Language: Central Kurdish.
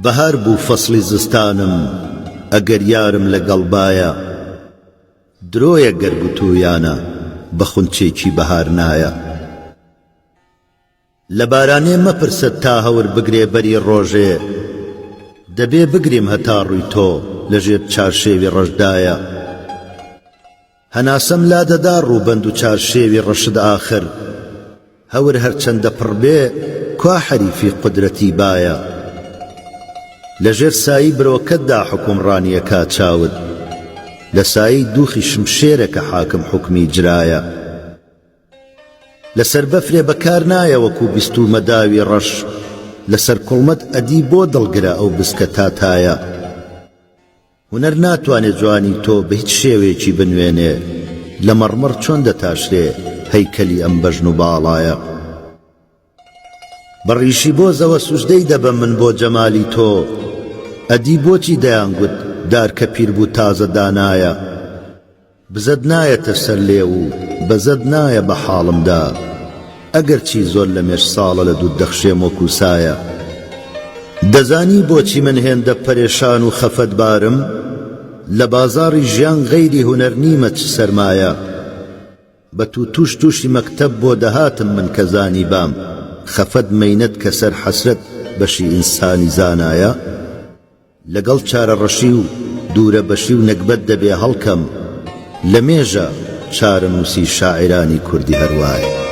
بەهار بوو فەسڵی زستانم ئەگەر یارم لەگەڵبایە درۆیە گەر گوتوویانە بە خونچێکی بەهار نایە لە بارانێ مەپرسە تا هەور بگرێ بەری ڕۆژێ دەبێ بگریم هەتا ڕووی تۆ لەژێر چارشێوی ڕەشدایە هەناسەم لا دەدا ڕووبەند و چارشێوی ڕەشد ئاخر هەور هەرچەندە پڕ بێ کوا حەریفی قودرەتی بایە لەژێر سایی برۆکەتدا حکومڕانیەکا چاود لە سایی دووخی شمشێرەکە حاکم حکمی جرایە لەسەر بەفرێ بەکار نایە وەکو بیست و مەداوی ڕەش لەسەر کوڵمەت ئەدی بۆ دڵگرە ئەو بسکە تاتایە هونەر ناتوانێت جوانی تۆ بە هیچ شێوێکی بنوێنێ لە مەڕمەڕ چۆن دەتاشرێ هەیکەلی ئەم بەژن و باڵایە بەڕیشی بۆ زەوە سوژدەی دەبەم من بۆ جەمالی تۆ ئەدی بۆچی دەیانگوت دار کە پیر بوو تازە دانایە بزەد نایەتە سەر لێ و بەزەد نایە بە حاڵمدا ئەگەر چی زۆر لە مێش ساڵە لە دوو دەخشێم وەکو سایە دەزانی بۆچی من هێندە پەرێشان و خەفەتبارم لە بازاڕی ژیان غەیری هونەر نیمە چ سەرمایە بە تووش تووشی مەکتەب بۆ دەهاتم من کە زانی بام خەفەت مەینەت کە سەر حەسرەت بەشی ئینسانی زانایە لەگەڵ چارە ڕەشی و دوورە بەشی و نەکبەت دەبێ هەڵکەم لە مێژە چارە نووسی شاعرانی کوردی هەروایە